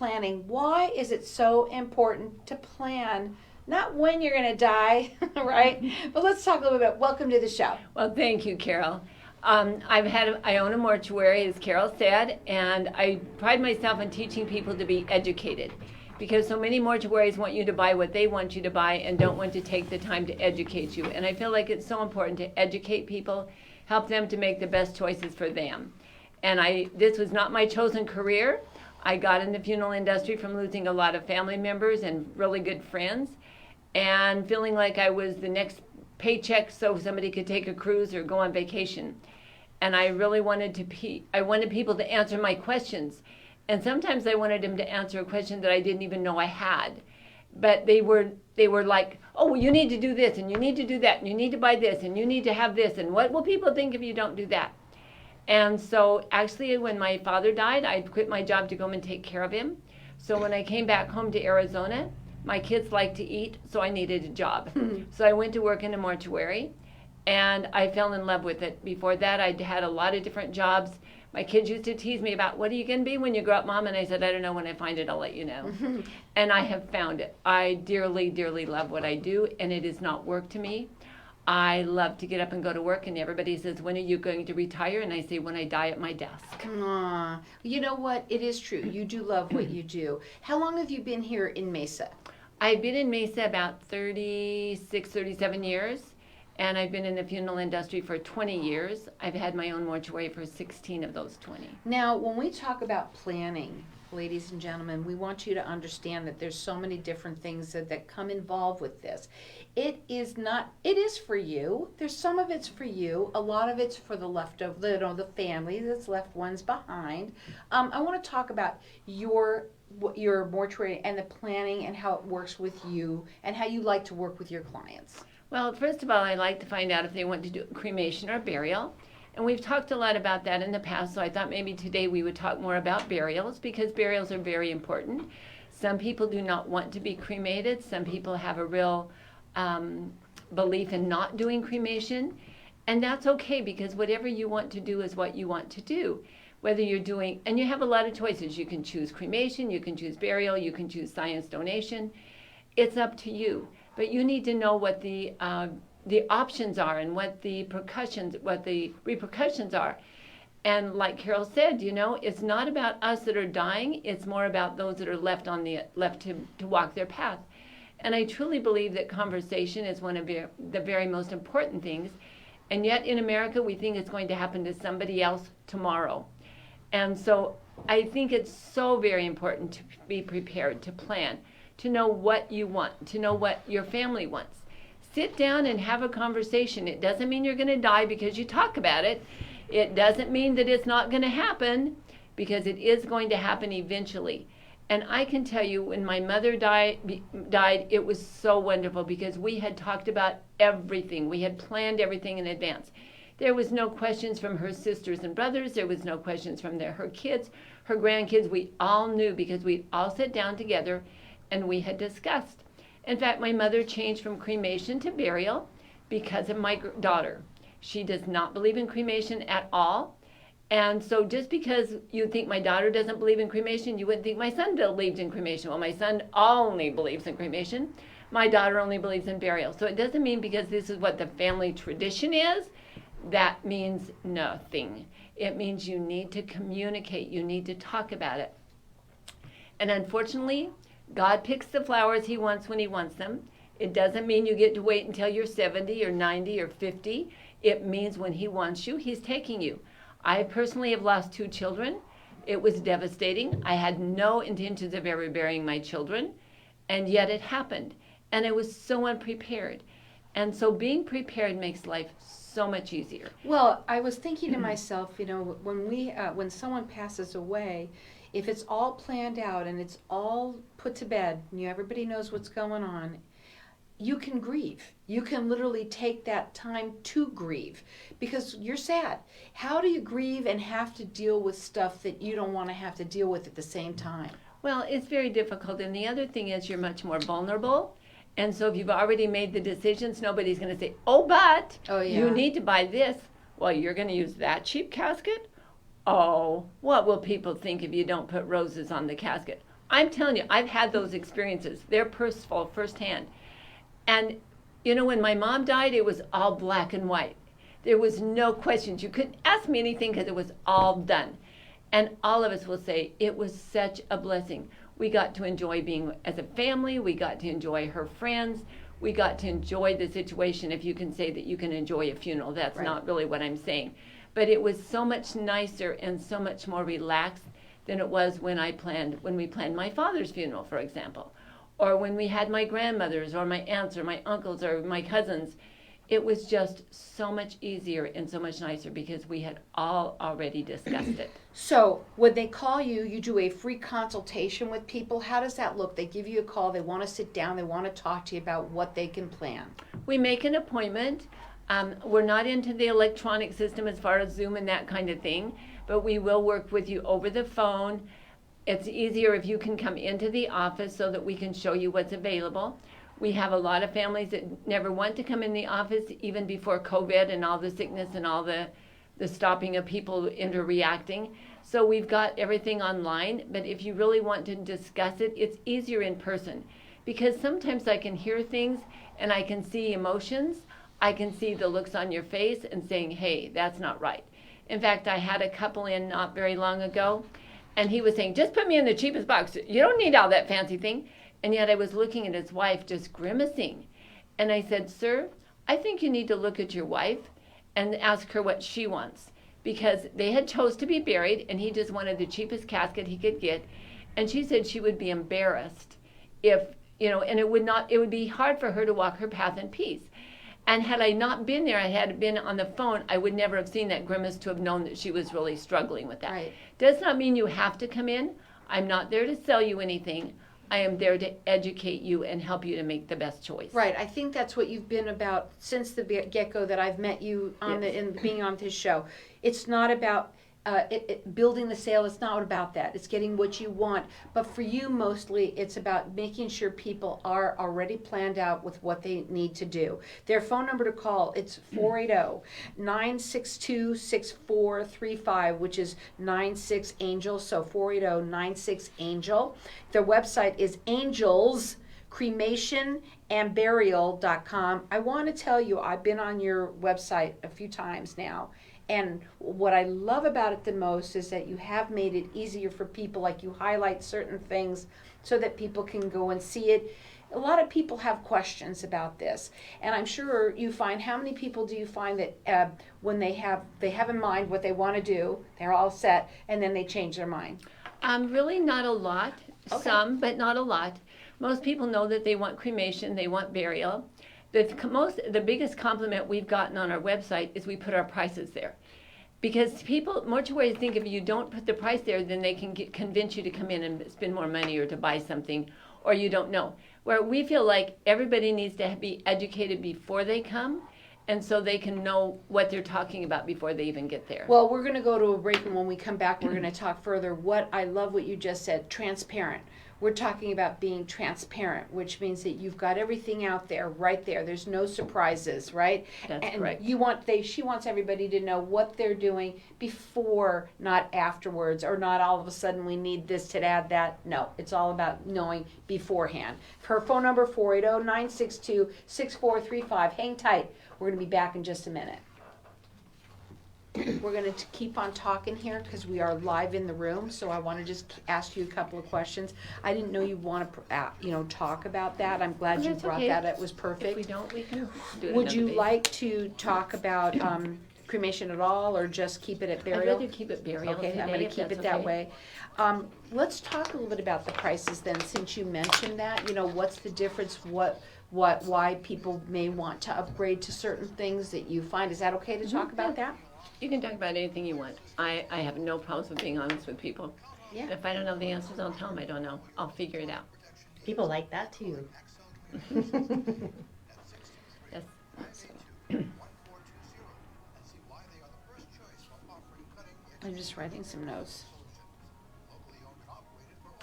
planning. Why is it so important to plan? Not when you're going to die, right? But let's talk a little bit. Welcome to the show. Well, thank you, Carol. I own a mortuary, as Carol said, and I pride myself on teaching people to be educated, because so many mortuaries want you to buy what they want you to buy and don't want to take the time to educate you. And I feel like it's so important to educate people, help them to make the best choices for them. And this was not my chosen career. I got in the funeral industry from losing a lot of family members and really good friends, and feeling like I was the next paycheck so somebody could take a cruise or go on vacation. And I really wanted people to answer my questions. And sometimes I wanted them to answer a question that I didn't even know I had. But they were like, oh, well, you need to do this, and you need to do that, and you need to buy this, and you need to have this, and what will people think if you don't do that? And so actually when my father died, I quit my job to go and take care of him. So when I came back home to Arizona, my kids like to eat, so I needed a job. So I went to work in a mortuary, and I fell in love with it. Before that, I'd had a lot of different jobs. My kids used to tease me about, what are you going to be when you grow up, Mom? And I said, I don't know. When I find it, I'll let you know. And I have found it. I dearly, dearly love what I do, and it is not work to me. I love to get up and go to work, and everybody says, when are you going to retire? And I say, when I die at my desk. Aw, you know what? It is true. You do love what you do. How long have you been here in Mesa? I've been in Mesa about 36, 37 years, and I've been in the funeral industry for 20 years. I've had my own mortuary for 16 of those 20. Now, when we talk about planning, ladies and gentlemen, we want you to understand that there's so many different things that come involved with this. It is for you. There's some of it's for you. A lot of it's for the leftover, the family that's left ones behind. I want to talk about your mortuary and the planning and how it works with you and how you like to work with your clients. Well, first of all, I like to find out if they want to do cremation or burial. And we've talked a lot about that in the past, so I thought maybe today we would talk more about burials, because burials are very important. Some people do not want to be cremated. Some people have a real belief in not doing cremation. And that's okay, because whatever you want to do is what you want to do. Whether you're doing, and you have a lot of choices. You can choose cremation, you can choose burial, you can choose science donation. It's up to you. But you need to know what the options are and what the repercussions are. And like Carol said, it's not about us that are dying. It's more about those that are left to walk their path. And I truly believe that conversation is one of the very most important things. And yet in America, we think it's going to happen to somebody else tomorrow. And so I think it's so very important to be prepared, to plan, to know what you want, to know what your family wants. Sit down and have a conversation. It doesn't mean you're going to die because you talk about it. It doesn't mean that it's not going to happen, because it is going to happen eventually. And I can tell you, when my mother died, it was so wonderful, because we had talked about everything. We had planned everything in advance. There was no questions from her sisters and brothers. There was no questions from her kids, her grandkids. We all knew, because we all sat down together and we had discussed. In fact, my mother changed from cremation to burial because of my daughter. She does not believe in cremation at all. And so just because you think my daughter doesn't believe in cremation, you wouldn't think my son believed in cremation. Well, my son only believes in cremation. My daughter only believes in burial. So it doesn't mean because this is what the family tradition is, that means nothing. It means you need to communicate. You need to talk about it. And unfortunately, God picks the flowers he wants when he wants them. It doesn't mean you get to wait until you're 70 or 90 or 50. It means when he wants you, he's taking you. I personally have lost 2 children. It was devastating. I had no intentions of ever burying my children, and yet it happened. And I was so unprepared. And so being prepared makes life so much easier. Well, I was thinking to myself, when someone passes away, if it's all planned out and it's all put to bed, everybody knows what's going on, you can grieve. You can literally take that time to grieve, because you're sad. How do you grieve and have to deal with stuff that you don't want to have to deal with at the same time? Well, it's very difficult. And the other thing is, you're much more vulnerable. And so if you've already made the decisions, nobody's going to say, but you need to buy this. Well, you're going to use that cheap casket? Oh, what will people think if you don't put roses on the casket? I'm telling you, I've had those experiences. They're personal, firsthand. And, you know, when my mom died, it was all black and white. There was no questions. You couldn't ask me anything because it was all done. And all of us will say it was such a blessing. We got to enjoy being as a family. We got to enjoy her friends. We got to enjoy the situation. If you can say that you can enjoy a funeral, that's Right. not really what I'm saying. But it was so much nicer and so much more relaxed than it was when we planned my father's funeral, for example, or when we had my grandmothers or my aunts or my uncles or my cousins. It was just so much easier and so much nicer because we had all already discussed it. So when they call you, you do a free consultation with people. How does that look? They give you a call. They want to sit down. They want to talk to you about what they can plan. We make an appointment. We're not into the electronic system as far as Zoom and that kind of thing, but we will work with you over the phone. It's easier if you can come into the office so that we can show you what's available. We have a lot of families that never want to come in the office, even before COVID and all the sickness and all the stopping of people interreacting. So we've got everything online, but if you really want to discuss it, it's easier in person. Because sometimes I can hear things and I can see emotions. I can see the looks on your face and saying, hey, that's not right. In fact, I had a couple in not very long ago, and he was saying, just put me in the cheapest box. You don't need all that fancy thing. And yet I was looking at his wife just grimacing. And I said, sir, I think you need to look at your wife and ask her what she wants. Because they had chose to be buried, and he just wanted the cheapest casket he could get. And she said she would be embarrassed if, and it would be hard for her to walk her path in peace. And had I not been there, I had been on the phone, I would never have seen that grimace to have known that she was really struggling with that. Right. Does not mean you have to come in. I'm not there to sell you anything. I am there to educate you and help you to make the best choice. Right. I think that's what you've been about since the get-go that I've met you on Yes. in being on this show. It's not about building the sale. It's not about that. It's getting what you want. But for you, mostly, it's about making sure people are already planned out with what they need to do. Their phone number to call, it's 480-962-6435, which is 96 Angels. So 480-96 Their website is Angels Cremation and Burial.com. I want to tell you, I've been on your website a few times now. And what I love about it the most is that you have made it easier for people, like you highlight certain things so that people can go and see it. A lot of people have questions about this, and I'm sure you find, how many people do you find that when they have in mind what they want to do, they're all set, and then they change their mind? Really not a lot, Okay. Some, but not a lot. Most people know that they want cremation, they want burial. The biggest compliment we've gotten on our website is we put our prices there. Because people, mortuaries think if you don't put the price there, then they can convince you to come in and spend more money or to buy something, or you don't know. Where we feel like everybody needs to be educated before they come, and so they can know what they're talking about before they even get there. Well, we're going to go to a break, and when we come back, we're going to talk further. I love what you just said, transparent. We're talking about being transparent, which means that you've got everything out there, right there. There's no surprises, right? That's and correct. She wants everybody to know what they're doing before, not afterwards, or not all of a sudden we need this to add that. No, it's all about knowing beforehand. Her phone number, 480-962-6435. Hang tight. We're going to be back in just a minute. We're going to keep on talking here because we are live in the room, so I want to just ask you a couple of questions. I didn't know you want to, talk about that. I'm glad you That's brought okay. that. It was If perfect. we don't, we can do it Would another you day. like to talk about cremation at all, or just keep it at I'd burial? rather keep it burial Okay, today, I'm going to if keep that's it that okay. way. Let's talk a little bit about the prices then, since you mentioned that. What's the difference? Why people may want to upgrade to certain things that you find? Is that okay to talk about that? You can talk about anything you want. I have no problems with being honest with people. Yeah. If I don't know the answers, I'll tell them I don't know. I'll figure it out. People like that too. Yes. I'm just writing some notes.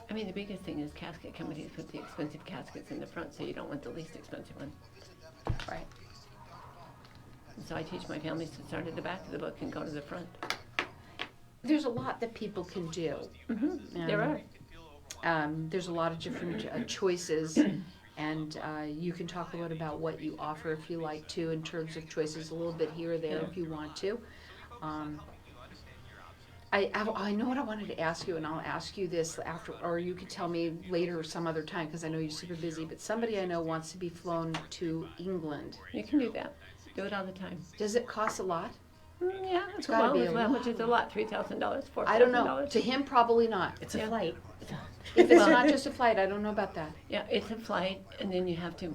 I mean, the biggest thing is casket companies put the expensive caskets in the front, so you don't want the least expensive one. Right. And so I teach my families to start at the back of the book and go to the front. There's a lot that people can do. There are. there's a lot of different choices, and you can talk a little about what you offer if you like to, in terms of choices, a little bit here or there if you want to. I know what I wanted to ask you, and I'll ask you this after, or you could tell me later or some other time, because I know you're super busy, but somebody I know wants to be flown to England. You can do that. Do it all the time. Does it cost a lot? Yeah, it's gotta be a how much lot. is a lot? $3,000, $4,000? I don't know. To him, probably not. It's a Yeah. flight. If it's not just a flight, I don't know about that. Yeah, it's a flight, and then you have to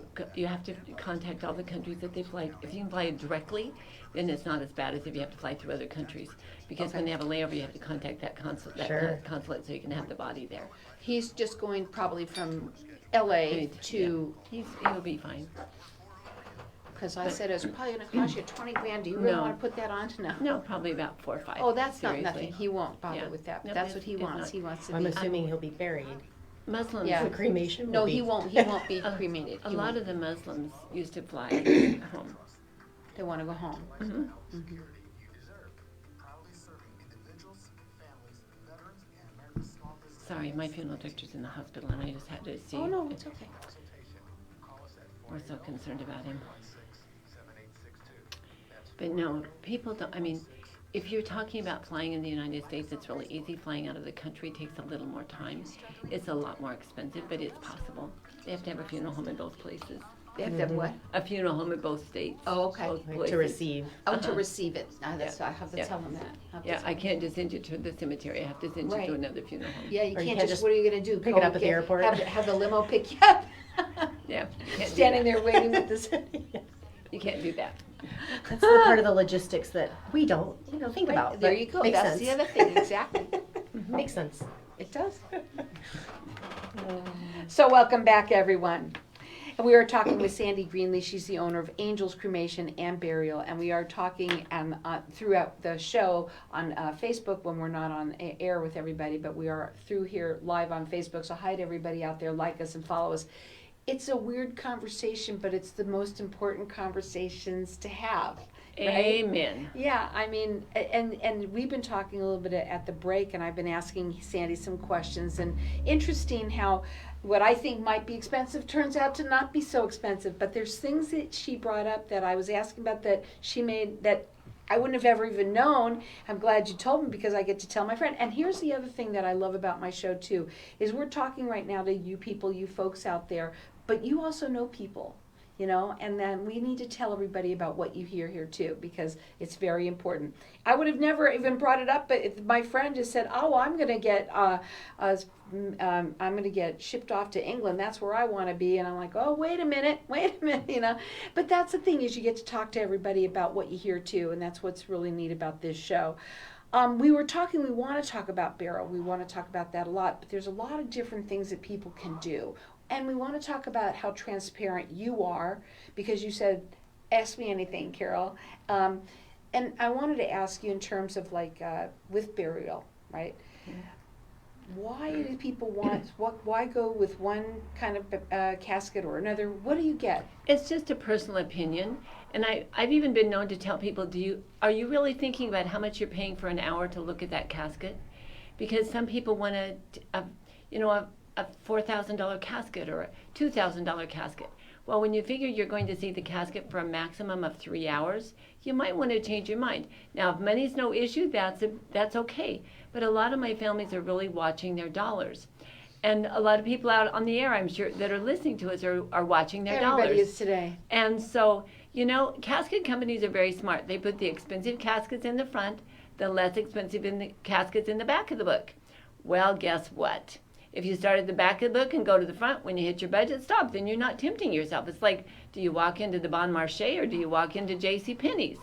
contact all the countries that they fly. If you can fly directly, then it's not as bad as if you have to fly through other countries. Because when they have a layover, you have to contact that consulate so you can have the body there. He's just going probably from LA to, He'll be fine. because I said it's probably going to cost you 20 grand. Do you really No. want to put that on? No. No, probably about 4 or 5. Oh, that's seriously. not nothing. He won't bother Yeah. with that. No, That's what he it's wants. not. He wants to I'm be. assuming he'll be buried. Muslims. Yeah. The cremation will No, be. he won't. He won't be cremated. A He lot won't. of the Muslims used to fly home. They want to go home. Mm-hmm. Sorry, my funeral director's in the hospital, and I just had to see. Oh no, it's okay. We're so concerned about him. But no, people don't. I mean, if you're talking about flying in the United States, it's really easy. Flying out of the country takes a little more time. It's a lot more expensive, but it's possible. They have to have a funeral home in both places. They have to have what? A funeral home in both states. Oh, okay. Both Like, places. to receive. Oh, to receive it. That's, Yeah. I have to Yeah. tell them that. I have to Yeah, tell I them. can't just send you to the cemetery. I have to send you Right. to another funeral home. Yeah, you Or you can't can't just. just What are you going to do? pick Go it up at the get- airport? Have the limo pick you up. Yeah, you can't do Standing that. there waiting with this. You can't do that. That's the part of the logistics that we don't, think Right, about. there but you go. Makes That's sense. the other thing. Exactly. Makes sense. It does. So welcome back, everyone. And we are talking with Sandy Greenlee. She's the owner of Angels Cremation and Burial, and we are talking throughout the show on Facebook when we're not on air with everybody, but we are through here live on Facebook. So hi to everybody out there, like us and follow us. It's a weird conversation, but it's the most important conversations to have. Right? Amen. Yeah, I mean, and we've been talking a little bit at the break, and I've been asking Sandy some questions, and interesting how what I think might be expensive turns out to not be so expensive. But there's things that she brought up that I was asking about that she made that I wouldn't have ever even known. I'm glad you told me because I get to tell my friend. And here's the other thing that I love about my show too, is we're talking right now to you people, you folks out there, but you also know people. And then we need to tell everybody about what you hear here too, because it's very important. I would have never even brought it up, but if my friend just said, "Oh, I'm going to get shipped off to England. That's where I want to be," and I'm like, "Oh, wait a minute," But that's the thing, is you get to talk to everybody about what you hear too, and that's what's really neat about this show. We want to talk about burial. We want to talk about that a lot, but there's a lot of different things that people can do. And we want to talk about how transparent you are, because you said, ask me anything, Carol. And I wanted to ask you in terms of with burial, right? Yeah. Why do people why go with one kind of casket or another? What do you get? It's just a personal opinion, and I've even been known to tell people, are you really thinking about how much you're paying for an hour to look at that casket? Because some people want a $4,000 casket or a $2,000 casket. Well, when you figure you're going to see the casket for a maximum of 3 hours, you might want to change your mind. Now, if money's no issue, that's okay. But a lot of my families are really watching their dollars. And a lot of people out on the air, I'm sure, that are listening to us are watching their dollars. Everybody is today. And so, casket companies are very smart. They put the expensive caskets in the front, the less expensive caskets in the back of the book. Well, guess what? If you start at the back of the book and go to the front, when you hit your budget, stop. Then you're not tempting yourself. It's like, do you walk into the Bon Marché or do you walk into J.C. Penney's?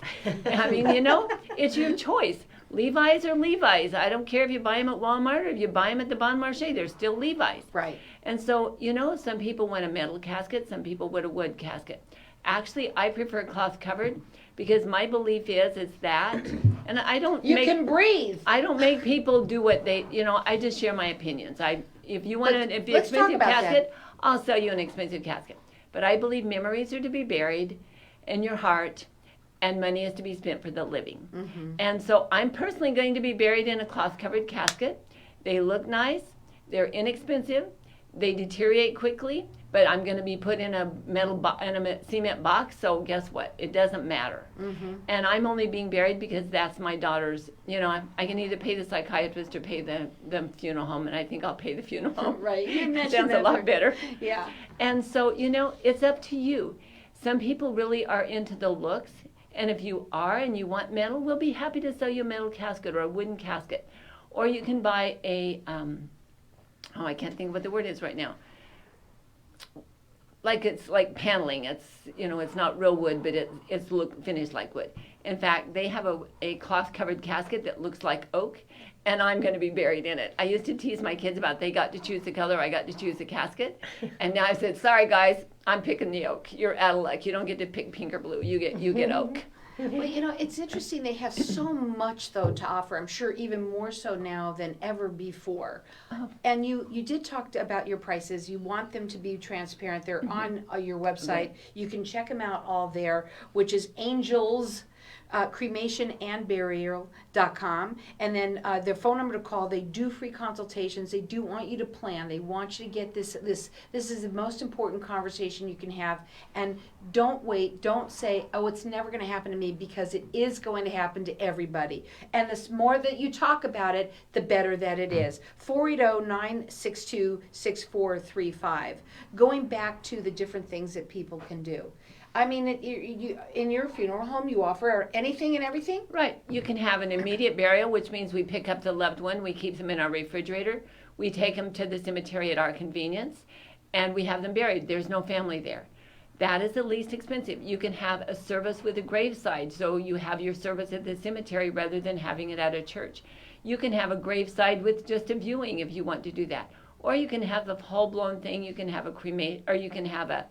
I mean, it's your choice. Levi's or Levi's. I don't care if you buy them at Walmart or if you buy them at the Bon Marché. They're still Levi's. Right. And so, some people want a metal casket. Some people want a wood casket. Actually, I prefer cloth covered because my belief is that, and I don't You can breathe. I don't make people do what they, I just share my opinions. If you want an let's talk expensive about casket, I'll sell you an expensive casket. But I believe memories are to be buried in your heart, and money is to be spent for the living. Mm-hmm. And so I'm personally going to be buried in a cloth-covered casket. They look nice. They're inexpensive. They deteriorate quickly, but I'm going to be put in a cement box, so guess what? It doesn't matter. Mm-hmm. And I'm only being buried because that's my daughter's, I can either pay the psychiatrist or pay the funeral home, and I think I'll pay the funeral home. Right. You mentioned Sounds that a lot better. Yeah. And so, it's up to you. Some people really are into the looks, and if you are and you want metal, we'll be happy to sell you a metal casket or a wooden casket. Or you can buy a, I can't think of what the word is right now. It's like paneling. It's it's not real wood, but it's finished like wood. In fact, they have a cloth covered casket that looks like oak, and I'm going to be buried in it. I used to tease my kids about they got to choose the color, I got to choose the casket, and now I said, sorry guys, I'm picking the oak. You're out of luck. You don't get to pick pink or blue. You get oak. Well, it's interesting. They have so much, though, to offer. I'm sure even more so now than ever before. Oh. And you did talk about your prices. You want them to be transparent. They're on your website. Right. You can check them out all there, which is Angels Cremation and Burial.com. And then their phone number to call. They do free consultations. They do want you to plan. They want you to get this. This is the most important conversation you can have. And don't wait. Don't say, oh, it's never going to happen to me, because it is going to happen to everybody. And the more that you talk about it, the better that it is. 480-962-6435. Going back to the different things that people can do. I mean, in your funeral home, you offer anything and everything? Right. You can have an immediate burial, which means we pick up the loved one, we keep them in our refrigerator, we take them to the cemetery at our convenience, and we have them buried. There's no family there. That is the least expensive. You can have a service with a graveside, so you have your service at the cemetery rather than having it at a church. You can have a graveside with just a viewing if you want to do that. Or you can have the full-blown thing. You can have a cremate, or you can have a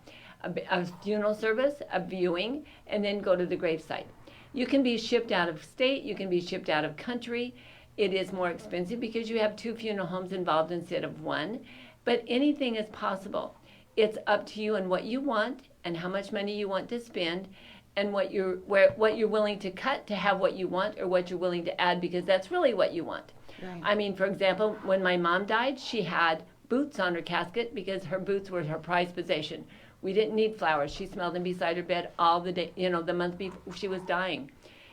funeral service, a viewing, and then go to the gravesite. You can be shipped out of state, you can be shipped out of country. It is more expensive because you have 2 funeral homes involved instead of 1, but anything is possible. It's up to you and what you want and how much money you want to spend and what you're willing to cut to have what you want, or what you're willing to add, because that's really what you want. Right. I mean, for example, when my mom died, she had boots on her casket because her boots were her prized possession. We didn't need flowers. She smelled them beside her bed all the day, the month before she was dying.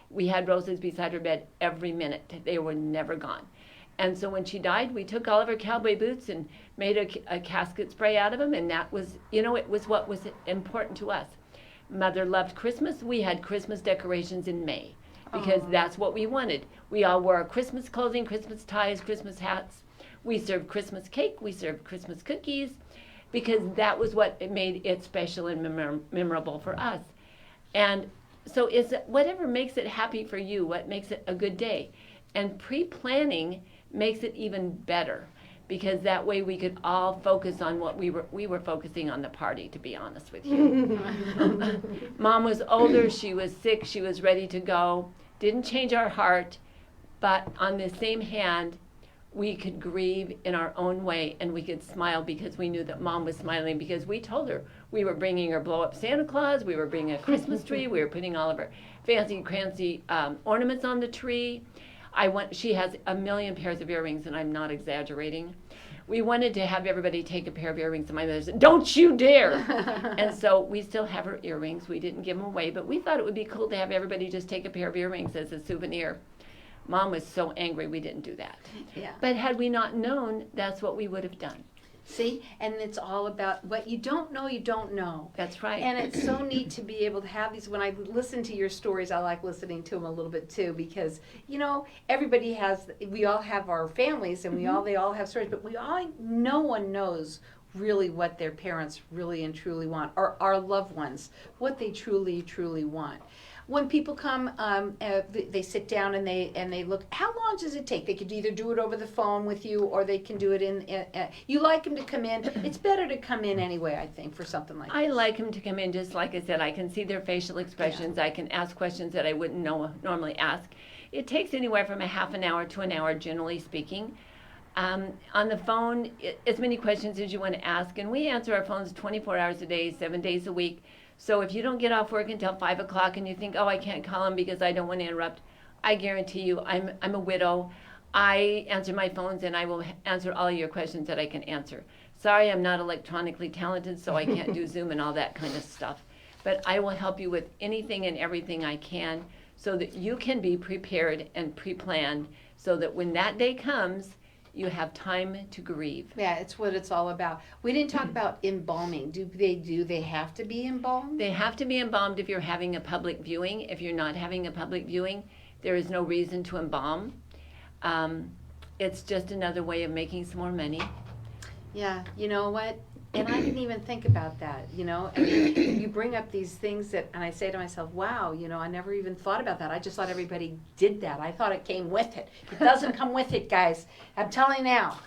We had roses beside her bed every minute. They were never gone. And so when she died, we took all of her cowboy boots and made a casket spray out of them, and that was, it was what was important to us. Mother loved Christmas. We had Christmas decorations in May because that's what we wanted. We all wore our Christmas clothing, Christmas ties, Christmas hats. We served Christmas cake. We served Christmas cookies, because that was what made it special and memorable for us. And so it's whatever makes it happy for you, what makes it a good day. And pre-planning makes it even better, because that way we could all focus on what we were focusing on the party, to be honest with you. Mom was older, she was sick, she was ready to go. Didn't change our heart, but on the same hand, we could grieve in our own way, and we could smile because we knew that Mom was smiling, because we told her we were bringing her blow-up Santa Claus, we were bringing a Christmas tree, we were putting all of her fancy ornaments on the tree. She has 1 million pairs of earrings, and I'm not exaggerating. We wanted to have everybody take a pair of earrings, and my mother said, "Don't you dare!" And so we still have her earrings. We didn't give them away, but we thought it would be cool to have everybody just take a pair of earrings as a souvenir. Mom was so angry we didn't do that. Yeah. But had we not known, that's what we would have done. See, and it's all about what you don't know, you don't know. That's right. And it's so neat to be able to have these. When I listen to your stories, I like listening to them a little bit too, because we all have our families, and they all have stories, but no one knows really what their parents really and truly want, or our loved ones, what they truly, truly want. When people come, they sit down and they look. How long does it take? They could either do it over the phone with you, or they can do it in. You like them to come in. It's better to come in anyway, I think, for something like this. I like them to come in, just like I said. I can see their facial expressions. I can ask questions that I wouldn't normally ask. It takes anywhere from a half an hour to an hour, generally speaking. On the phone, as many questions as you want to ask, and we answer our phones 24 hours a day, 7 days a week. So if you don't get off work until 5 o'clock and you think, oh, I can't call them because I don't want to interrupt, I guarantee you, I'm a widow. I answer my phones and I will answer all your questions that I can answer. Sorry, I'm not electronically talented, so I can't do Zoom and all that kind of stuff. But I will help you with anything and everything I can so that you can be prepared and pre-planned so that when that day comes, you have time to grieve. Yeah, it's what it's all about. We didn't talk about embalming. Do they have to be embalmed? They have to be embalmed if you're having a public viewing. If you're not having a public viewing, there is no reason to embalm. It's just another way of making some more money. Yeah, you know what? And I didn't even think about that, you know? I mean, you bring up these things that, and I say to myself, wow, you know, I never even thought about that. I just thought everybody did that. I thought it came with it. It doesn't come with it, guys. I'm telling you now.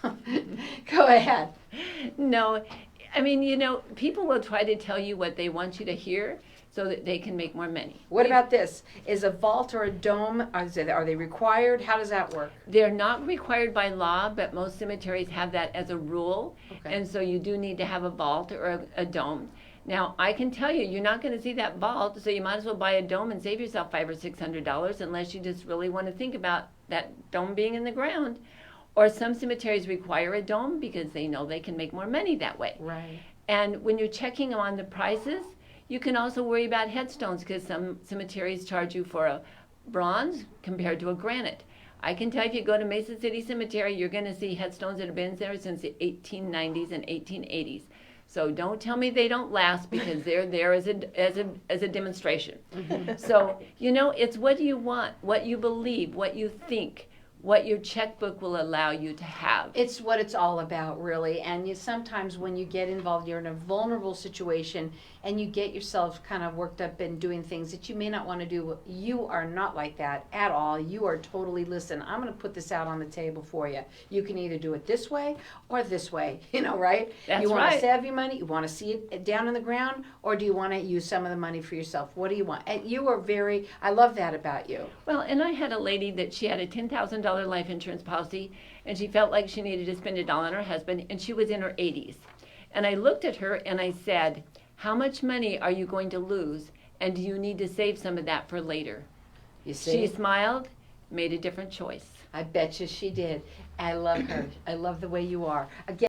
Go ahead. No, I mean, you know, people will try to tell you what they want you to hear so that they can make more money. What about this? Is a vault or a dome, are they required? How does that work? They're not required by law, but most cemeteries have that as a rule. Okay. And so you do need to have a vault or a dome. Now, I can tell you, you're not going to see that vault, so you might as well buy a dome and save yourself $500 or $600 unless you just really want to think about that dome being in the ground. Or some cemeteries require a dome because they know they can make more money that way. Right. And when you're checking on the prices, you can also worry about headstones because some cemeteries charge you for a bronze compared to a granite. I can tell you if you go to Mesa City Cemetery, you're going to see headstones that have been there since the 1890s and 1880s. So don't tell me they don't last because they're there as a demonstration. Mm-hmm. So, you know, it's what you want, what you believe, what you think, what your checkbook will allow you to have. It's what it's all about, really. And sometimes when you get involved, you're in a vulnerable situation and you get yourself kind of worked up in doing things that you may not want to do. You are not like that at all. You are totally, listen, I'm going to put this out on the table for you. You can either do it this way or this way, you know, right? That's you want right. to save your money? You want to see it down in the ground? Or do you want to use some of the money for yourself? What do you want? And you are I love that about you. Well, and I had a lady that she had a $10,000 life insurance policy, and she felt like she needed to spend it all on her husband, and she was in her 80s. And I looked at her and I said, how much money are you going to lose, and do you need to save some of that for later? You see? She smiled, made a different choice. I bet you she did. I love her. I love the way you are. Again,